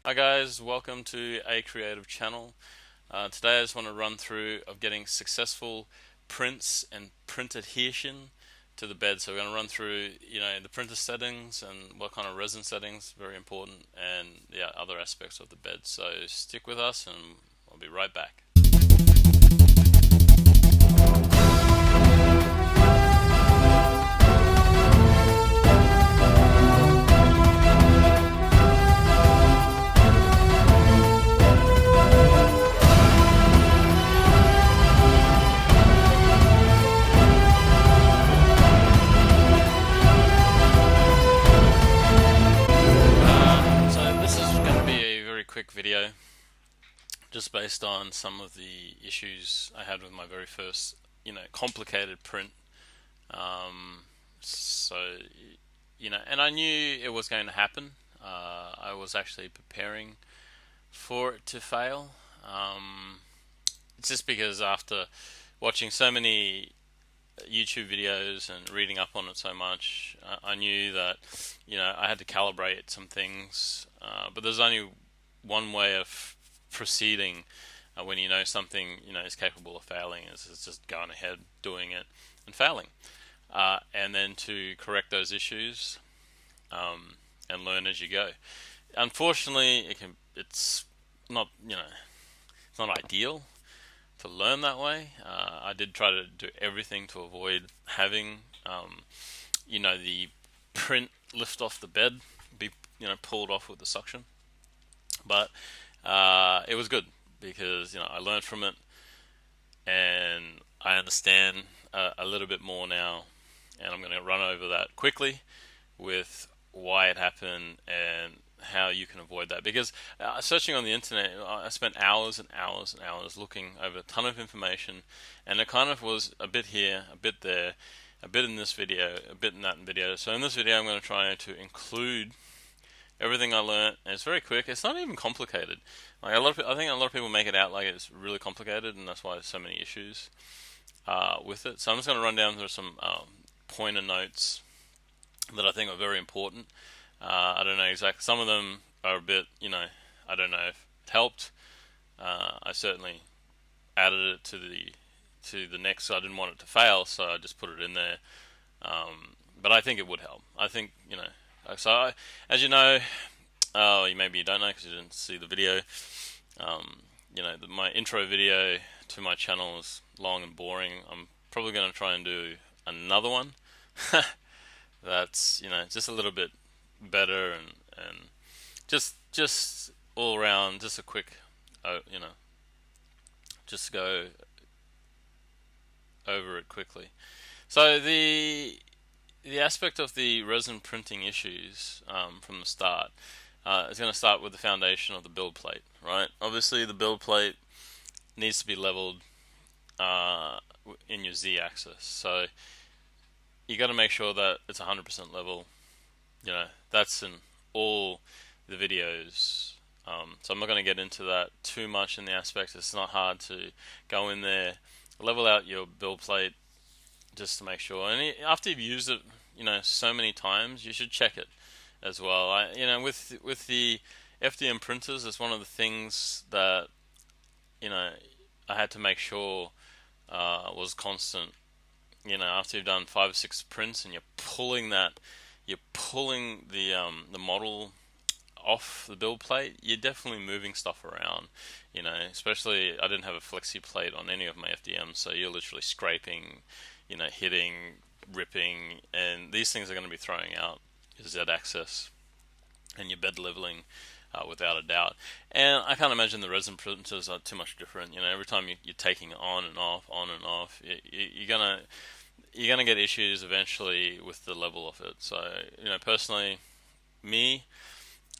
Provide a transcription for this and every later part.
Hi guys, welcome to A Creative Channel. Today I just want to run through of getting successful prints and print adhesion to the bed. So we're going to run through, the printer settings and what kind of resin settings, very important, and yeah, other aspects of the bed. So stick with us and I'll be right back. So this is going to be a very quick video, just based on some of the issues I had with my very first, complicated print. Um, so, and I knew it was going to happen. I was actually preparing for it to fail. It's just because after watching so many YouTube videos and reading up on it so much, I knew that I had to calibrate some things. But there's only one way of proceeding when you know something is capable of failing is just going ahead doing it and failing, and then to correct those issues and learn as you go. Unfortunately, it's not it's not ideal to learn that way. I did try to do everything to avoid having, the print lift off the bed, be pulled off with the suction. But it was good because I learned from it and I understand a little bit more now. And I'm going to run over that quickly with why it happened and how you can avoid that. Because searching on the internet, I spent hours and hours and hours looking over a ton of information, and it kind of was a bit here, a bit there, a bit in this video, a bit in that video. So in this video, I'm going to try to include everything I learned, and it's very quick. It's not even complicated. Like I think a lot of people make it out like it's really complicated, and that's why there's so many issues with it. So I'm just going to run down through some pointer notes that I think are very important. I don't know exactly. Some of them are a bit, I don't know if it helped. I certainly added it to the next. So I didn't want it to fail, so I just put it in there. But I think it would help. I think So as you know, maybe you don't know because you didn't see the video. My intro video to my channel is long and boring. I'm probably going to try and do another one that's just a little bit better and just all around just a quick just go over it quickly. So the aspect of the resin printing issues from the start is going to start with the foundation of the build plate, right? Obviously the build plate needs to be leveled in your z-axis, so you got to make sure that it's 100% level. That's in all the videos. So I'm not going to get into that too much in the aspect. It's not hard to go in there, level out your build plate just to make sure. And after you've used it, so many times, you should check it as well. With the FDM printers, it's one of the things that I had to make sure was constant. After you've done 5 or 6 prints and you're pulling the model off the build plate, you're definitely moving stuff around. Especially I didn't have a flexi plate on any of my FDMs, so you're literally scraping, hitting, ripping, and these things are going to be throwing out your Z-axis and your bed leveling without a doubt. And I can't imagine the resin printers are too much different. Every time you're taking it on and off, you're gonna get issues eventually with the level of it. So personally, me,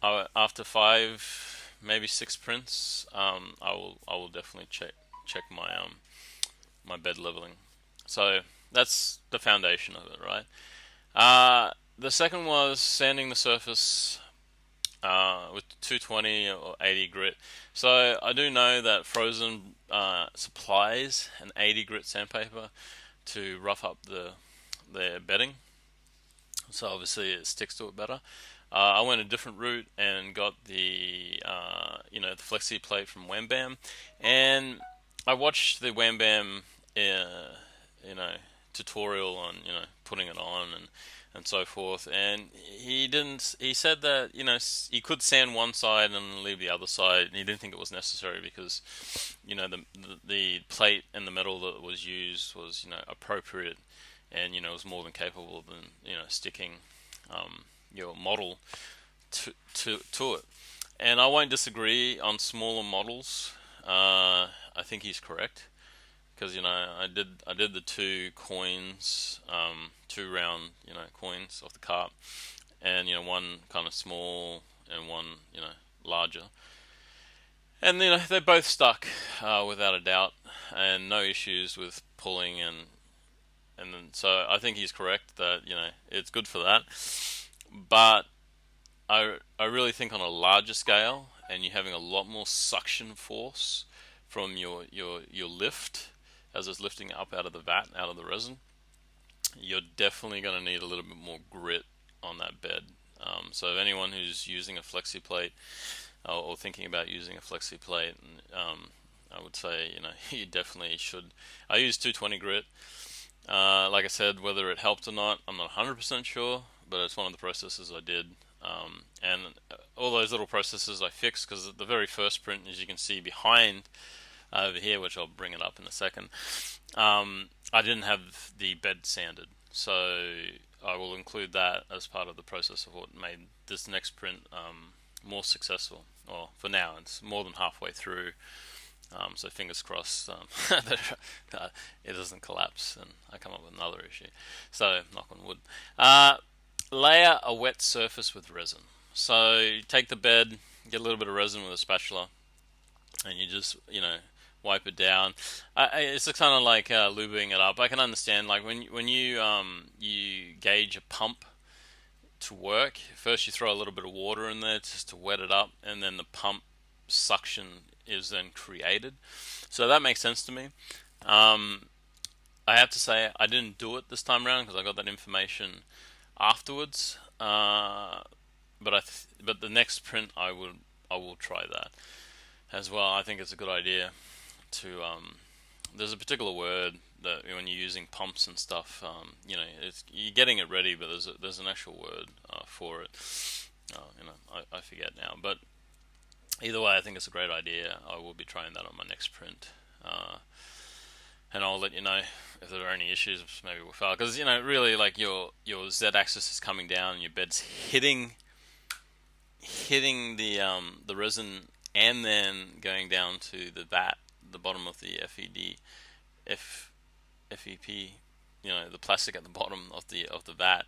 after 5, maybe 6 prints, I will definitely check my bed leveling. So that's the foundation of it, right? The second was sanding the surface with 220 or 80 grit. So I do know that Frozen supplies an 80 grit sandpaper to rough up their bedding. So obviously it sticks to it better. I went a different route and got the the flexi plate from Wham Bam, and I watched the Wham Bam, you know, tutorial on putting it on and so forth. And he didn't. He said that he could sand one side and leave the other side, and he didn't think it was necessary because the plate and the metal that was used was appropriate, and was more than capable than sticking your model to it. And I won't disagree on smaller models. I think he's correct because I did the two coins, two round coins off the cart, and one kind of small and one larger, and they both stuck without a doubt, and no issues with pulling and then, so I think he's correct that it's good for that, but I really think on a larger scale, and you're having a lot more suction force from your lift as it's lifting up out of the vat, out of the resin, you're definitely going to need a little bit more grit on that bed. So if anyone who's using a flexi plate or thinking about using a flexi plate, I would say you definitely should. I use 220 grit. Like I said, whether it helped or not, I'm not 100% sure, but it's one of the processes I did. And all those little processes I fixed because the very first print, as you can see behind over here, which I'll bring it up in a second, I didn't have the bed sanded, so I will include that as part of the process of what made this next print more successful. Well, for now, it's more than halfway through, so fingers crossed that it doesn't collapse and I come up with another issue. So, knock on wood. Layer a wet surface with resin. So you take the bed, get a little bit of resin with a spatula, and you just wipe it down. It's kind of like lubing it up. I can understand, like when you gauge a pump to work. First, you throw a little bit of water in there just to wet it up, and then the pump suction is then created. So that makes sense to me. I have to say I didn't do it this time around because I got that information afterwards. But the next print I will try that as well. I think it's a good idea to there's a particular word that when you're using pumps and stuff, you're getting it ready, but there's an actual word for it. I forget now, but either way, I think it's a great idea. I will be trying that on my next print, and I'll let you know if there are any issues. Maybe we'll fail because really, like your Z-axis is coming down, and your bed's hitting the resin, and then going down to the vat, the bottom of the FEP, the plastic at the bottom of the vat,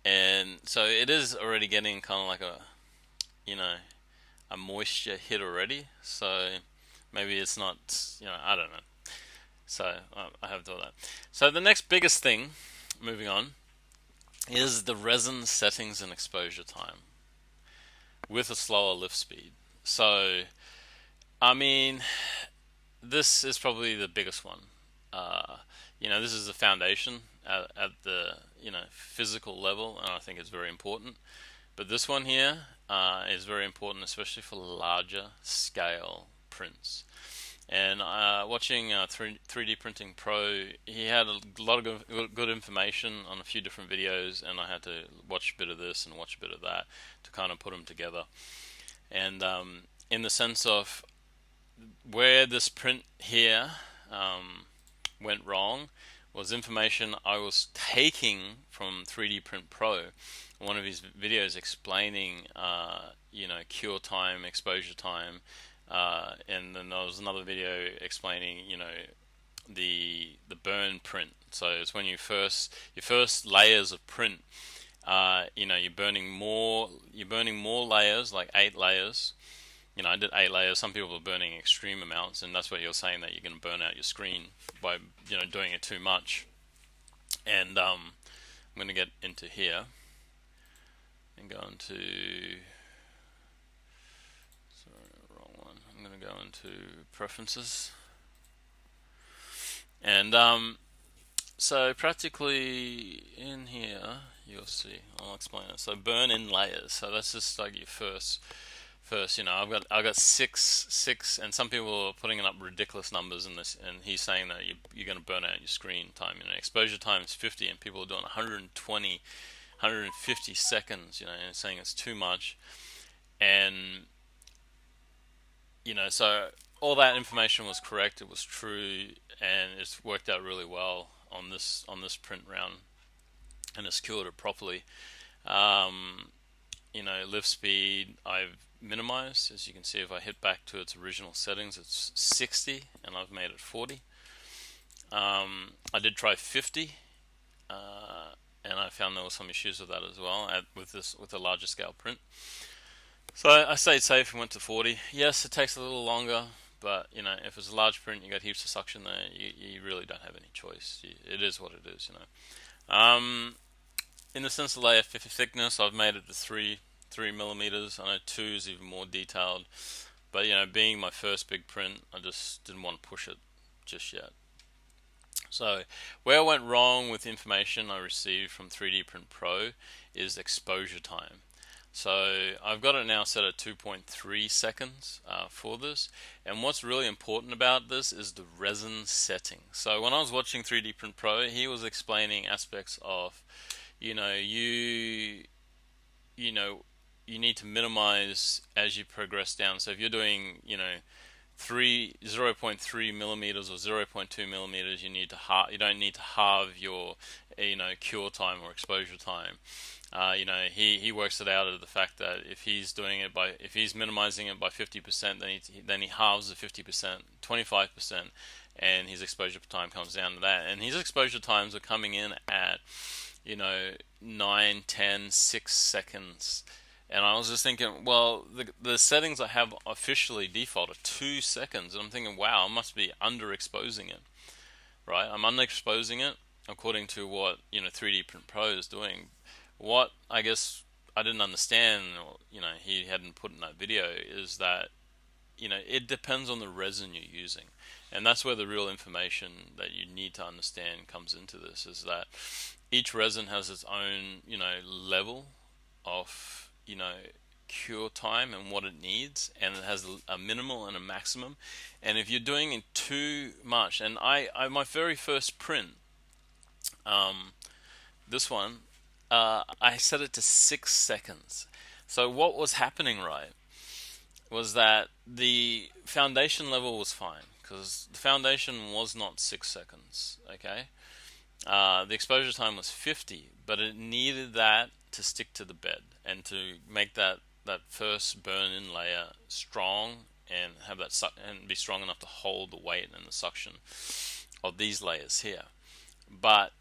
and so it is already getting kind of like a moisture hit already. So maybe it's not, I don't know. So I have to do that. So the next biggest thing, moving on, is the resin settings and exposure time with a slower lift speed. So, I mean, this is probably the biggest one. This is the foundation at the physical level, and I think it's very important. But this one here is very important, especially for larger scale prints. And watching 3D Printing Pro, he had a lot of good information on a few different videos, and I had to watch a bit of this and watch a bit of that to kind of put them together. And in the sense of where this print here went wrong was information I was taking from 3D Print Pro, one of his videos explaining cure time, exposure time, and then there was another video explaining the burn print. So it's when your first layers of print, you're burning more layers, like 8 layers. I did 8 layers. Some people are burning extreme amounts, and that's what you're saying, that you're going to burn out your screen by doing it too much. And I'm going to get into here and go into, sorry, wrong one. I'm going to go into preferences, and so practically in here you'll see, I'll explain it. So burn in layers. So that's just like your first first. I've got six, and some people are putting up ridiculous numbers in this, and he's saying that you're going to burn out your screen time. Exposure time is 50, and people are doing 120, 150 seconds. And saying it's too much, and so all that information was correct. It was true, and it's worked out really well on this print round, and it's cured it properly. Lift speed I've minimized. As you can see, if I hit back to its original settings, it's 60, and I've made it 40. I did try 50, and I found there were some issues with that as well with a larger scale print. So I stayed safe and went to 40. Yes, it takes a little longer, but if it's a large print, you got heaps of suction there. You really don't have any choice. It is what it is. In the sensor layer thickness, I've made it to 3 millimeters. I know 2 is even more detailed, but being my first big print, I just didn't want to push it just yet. So where I went wrong with information I received from 3D Print Pro is exposure time. So I've got it now set at 2.3 seconds for this, and what's really important about this is the resin setting. So when I was watching 3D Print Pro, he was explaining aspects of you need to minimize as you progress down. So if you're doing 0.3 millimeters or 0.2 millimeters, you don't need to halve your cure time or exposure time. He works it out of the fact that if he's minimizing it by 50%, then he halves the 50%, 25%, and his exposure time comes down to that. And his exposure times are coming in at 9, 10, 6 seconds. And I was just thinking, well, the settings I have officially default are 2 seconds. And I'm thinking, wow, I must be underexposing it, right? I'm underexposing it according to what 3D Print Pro is doing. What I guess I didn't understand, or he hadn't put in that video, is that it depends on the resin you're using. And that's where the real information that you need to understand comes into this, is that each resin has its own, level of, cure time and what it needs, and it has a minimal and a maximum. And if you're doing it too much, and I my very first print, this one, I set it to 6 seconds. So what was happening, right, was that the foundation level was fine, because the foundation was not 6 seconds, okay? The exposure time was 50, but it needed that to stick to the bed and to make that first burn-in layer strong and have that and be strong enough to hold the weight and the suction of these layers here. But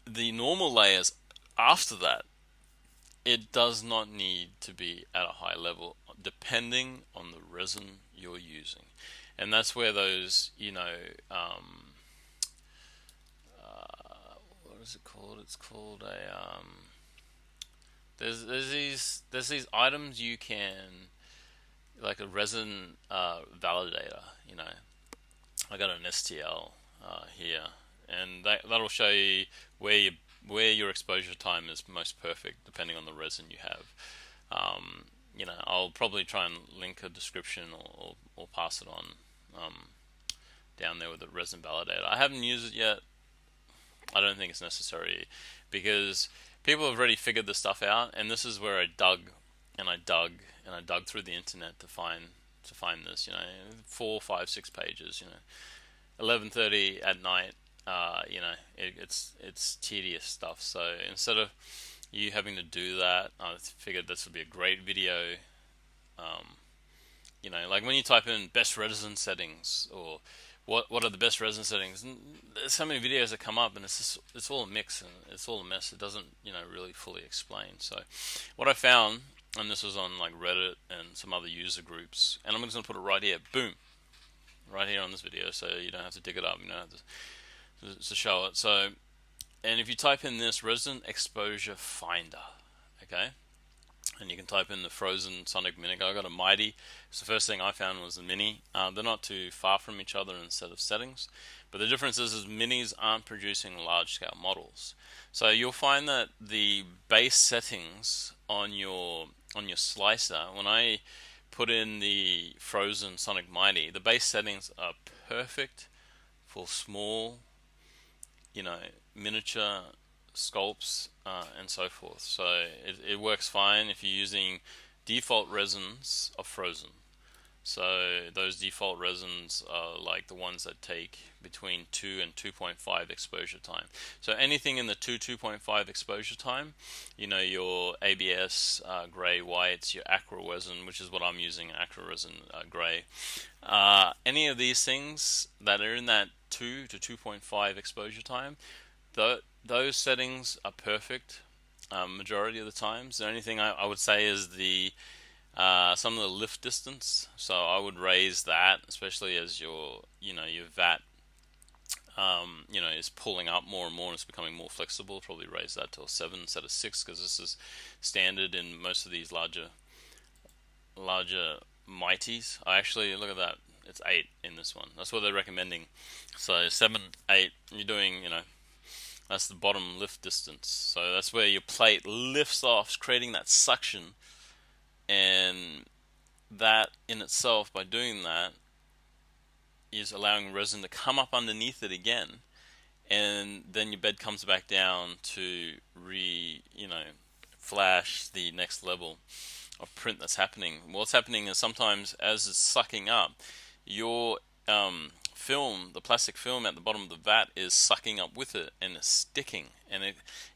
the normal layers after that, it does not need to be at a high level, depending on the resin you're using. And that's where those, what is it called? It's called a there's these items you can, like a resin validator. I got an STL here, and that'll show you where your exposure time is most perfect, depending on the resin you have. I'll probably try and link a description or pass it on down there with the resin validator. I haven't used it yet. I don't think it's necessary, because people have already figured this stuff out, and this is where I dug through the internet to find this. 4, 5, 6 pages. 11:30 at night. It's tedious stuff. So instead of you having to do that, I figured this would be a great video. Like when you type in best resin settings, or what are the best resin settings, and there's so many videos that come up, and it's all a mix and it's all a mess. It doesn't really fully explain. So what I found, and this was on like Reddit and some other user groups, and I'm just going to put it right here, boom, right here on this video, so you don't have to dig it up, you don't have to show it. So, and if you type in this resin exposure finder, okay, and you can type in the frozen Sonic Mini. I got a Mighty. So the first thing I found was the Mini. They're not too far from each other in set of settings, but the difference is Minis aren't producing large scale models. So you'll find that the base settings on your slicer, when I put in the frozen Sonic Mighty, the base settings are perfect for small, miniature sculpts and so forth. So it works fine if you're using default resins of frozen. So those default resins are like the ones that take between 2 and 2.5 exposure time. So anything in the 2.5 exposure time, your ABS gray whites, your aqua resin, which is what I'm using, aqua resin gray. Any of these things that are in that 2 to 2.5 exposure time, those settings are perfect majority of the times. The only thing I would say is some of the lift distance. So I would raise that, especially as your vat is pulling up more and more and it's becoming more flexible. Probably raise that to a 7 instead of 6, because this is standard in most of these larger mighties. I actually, look at that, it's 8 in this one. That's what they're recommending. So 7, 8, you're doing, that's the bottom lift distance. So that's where your plate lifts off, creating that suction. And that in itself, by doing that, is allowing resin to come up underneath it again, and then your bed comes back down to flash the next level of print that's happening. What's happening is sometimes as it's sucking up, your film, the plastic film at the bottom of the vat, is sucking up with it and it's sticking, and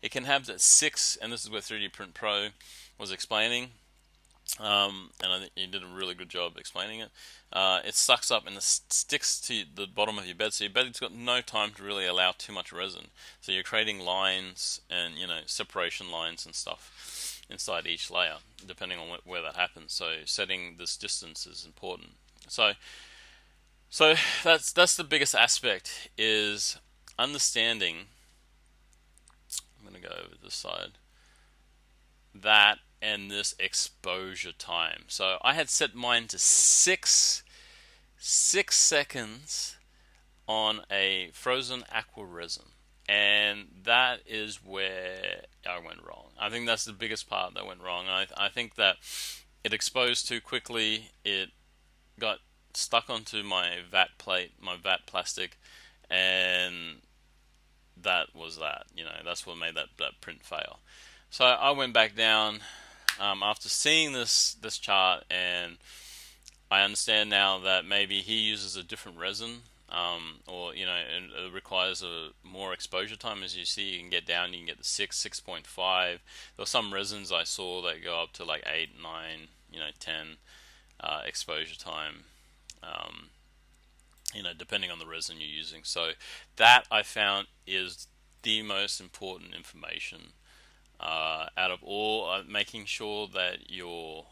it can have that 6, and this is where 3D Print Pro was explaining. And I think you did a really good job explaining it. It sucks up and it sticks to the bottom of your bed, so your bed's got no time to really allow too much resin. So you're creating lines and separation lines and stuff inside each layer, depending on where that happens. So setting this distance is important. So that's the biggest aspect, is understanding. I'm going to go over this side. That and this exposure time. So I had set mine to 6 seconds on a frozen aqua resin, and that is where I went wrong. I think that's the biggest part that went wrong. I think that it exposed too quickly. It got stuck onto my vat plate, my vat plastic, and that was that. That's what made that print fail. So I went back down after seeing this chart, and I understand now that maybe he uses a different resin, or it requires a more exposure time. As you see, you can get down, you can get the 6.5. There were some resins I saw that go up to like 8, 9, 10 exposure time, depending on the resin you're using. So that, I found, is the most important information out of all, making sure that your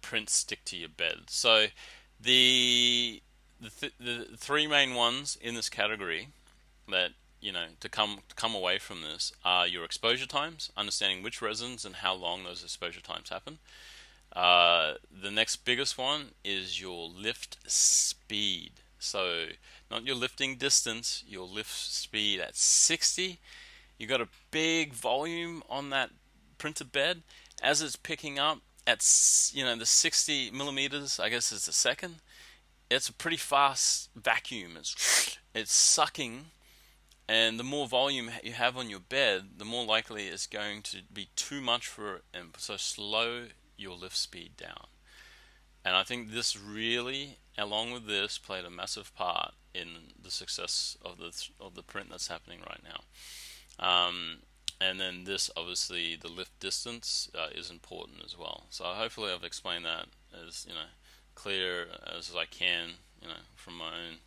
prints stick to your bed. So the 3 main ones in this category that to come away from this are your exposure times, understanding which resins and how long those exposure times happen. The next biggest one is your lift speed. So not your lifting distance, your lift speed. At 60, you got a big volume on that printer bed. As it's picking up at the 60 millimeters, I guess it's a second, it's a pretty fast vacuum. It's sucking, and the more volume you have on your bed, the more likely it's going to be too much for it, and so slow your lift speed down. And I think this really, along with this, played a massive part in the success of the print that's happening right now. And then this, obviously, the lift distance is important as well. So hopefully I've explained that as clear as I can, from my own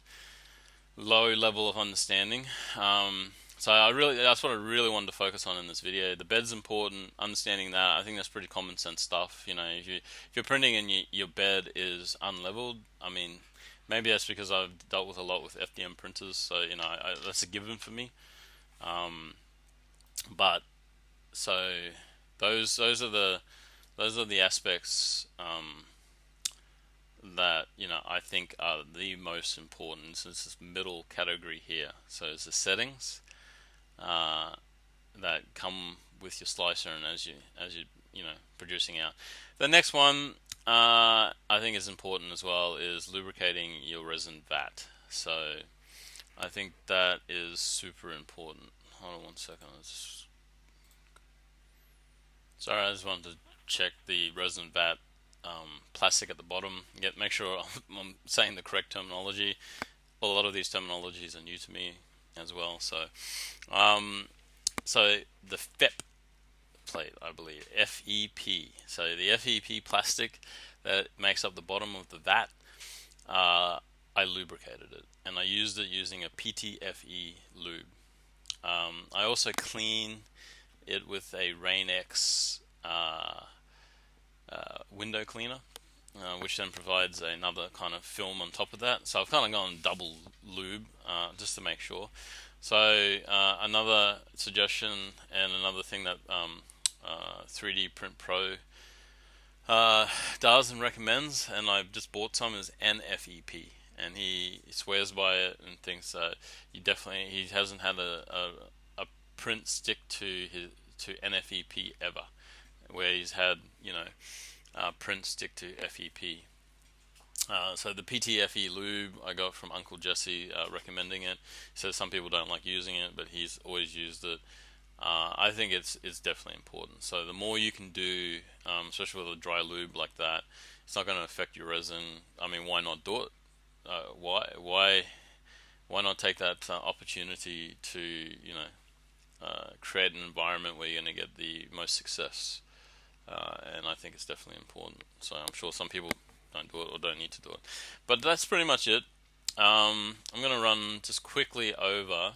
low level of understanding. So that's what I really wanted to focus on in this video. The bed's important, understanding that. I think that's pretty common sense stuff. If you're printing and your bed is unleveled, I mean, maybe that's because I've dealt with a lot with FDM printers, so that's a given for me. But so those are the aspects that I think are the most important. So it's this middle category here. So it's the settings that come with your slicer, and as you producing out. The next one I think is important as well is lubricating your resin vat. So I think that is super important. Hold on one second. Sorry, I just wanted to check the resin vat plastic at the bottom. Make sure I'm saying the correct terminology. Well, a lot of these terminologies are new to me as well. Um, so the FEP plate, I believe, FEP. So the FEP plastic that makes up the bottom of the vat, I lubricated it, and I used it using a PTFE lube. I also clean it with a Rain-X window cleaner, which then provides another kind of film on top of that. So I've kind of gone double lube just to make sure. So another suggestion and another thing that 3D Print Pro does and recommends, and I've just bought some, is NFEP, and he swears by it and thinks that he hasn't had a print stick to NFEP ever, where he's had print stick to FEP. So the PTFE lube I got from Uncle Jesse, recommending it. He says some people don't like using it, but he's always used it. I think it's definitely important. So the more you can do, especially with a dry lube like that, it's not going to affect your resin. I mean, why not do it? Why not take that opportunity to create an environment where you're going to get the most success? And I think it's definitely important. So I'm sure some people don't do it or don't need to do it. But that's pretty much it. I'm going to run just quickly over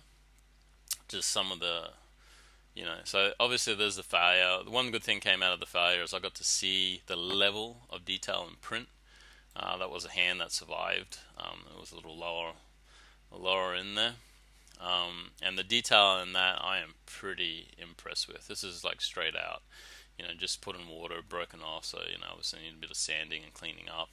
just some of the, so obviously there's the failure. The one good thing came out of the failure is I got to see the level of detail in print. That was a hand that survived. It was a little lower in there. And the detail in that I am pretty impressed with. This is like straight out, just put in water, broken off. So, obviously need a bit of sanding and cleaning up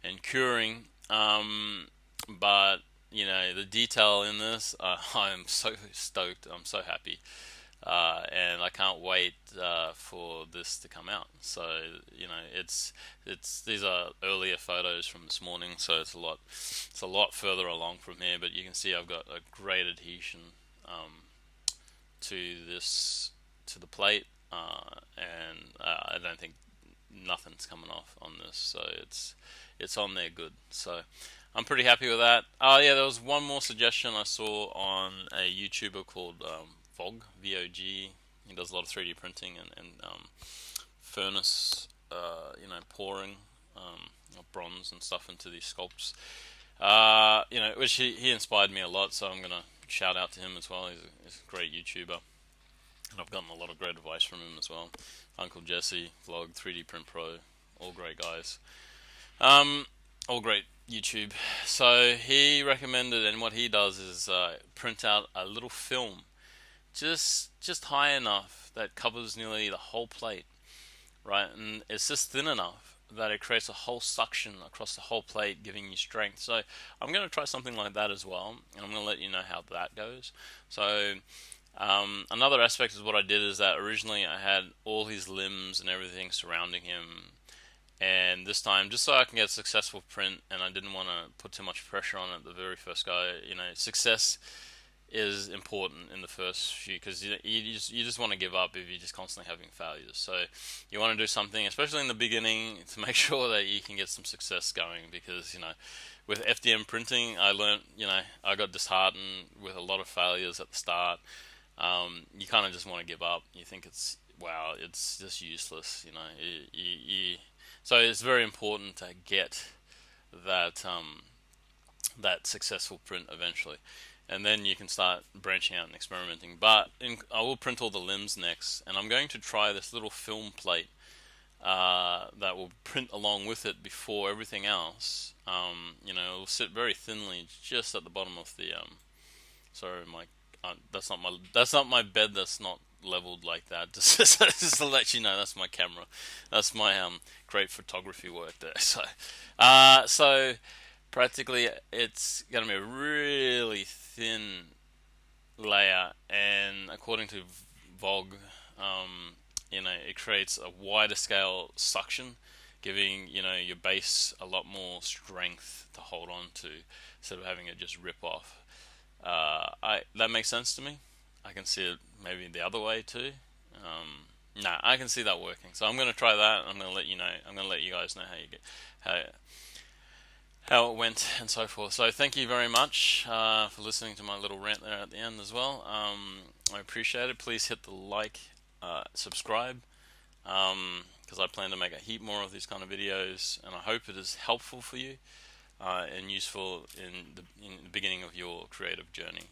and curing. But, the detail in this, I'm so stoked. I'm so happy. And I can't wait for this to come out. So these are earlier photos from this morning, so it's a lot further along from here. But you can see I've got a great adhesion to the plate, and I don't think nothing's coming off on this, so it's on there good. So I'm pretty happy with that. Yeah, there was one more suggestion I saw on a YouTuber called Vog, V-O-G. He does a lot of 3D printing and furnace, pouring bronze and stuff into these sculpts. Which he inspired me a lot, so I'm gonna shout out to him as well. He's a great YouTuber, and I've gotten a lot of great advice from him as well. Uncle Jesse, Vlog, 3D Print Pro, all great guys. All great YouTube. So he recommended, and what he does is print out a little film, just high enough that covers nearly the whole plate, right? And it's just thin enough that it creates a whole suction across the whole plate, giving you strength. So I'm going to try something like that as well, and I'm going to let you know how that goes. So another aspect is what I did is that originally I had all his limbs and everything surrounding him, and this time, just so I can get a successful print, and I didn't want to put too much pressure on it the very first go. Success is important in the first few, because you just want to give up if you're just constantly having failures. So you want to do something, especially in the beginning, to make sure that you can get some success going, because with FDM printing I learned, I got disheartened with a lot of failures at the start. You kind of just want to give up. You think it's just useless, so it's very important to get that that successful print eventually, and then you can start branching out and experimenting. But I will print all the limbs next, and I'm going to try this little film plate that will print along with it before everything else. It will sit very thinly just at the bottom of the sorry, that's not my bed. That's not leveled like that. Just to let you know, that's my camera. That's my great photography work there. So practically it's going to be a really thin layer, and according to Vogue, it creates a wider scale suction, giving your base a lot more strength to hold on to instead of having it just rip off. That makes sense to me. I can see it maybe the other way too. I can see that working. So I'm going to try that. I'm going to let you know. I'm going to let you guys know how it went and so forth. So thank you very much for listening to my little rant there at the end as well. I appreciate it. Please hit the like, subscribe, because I plan to make a heap more of these kind of videos, and I hope it is helpful for you and useful in the beginning of your creative journey.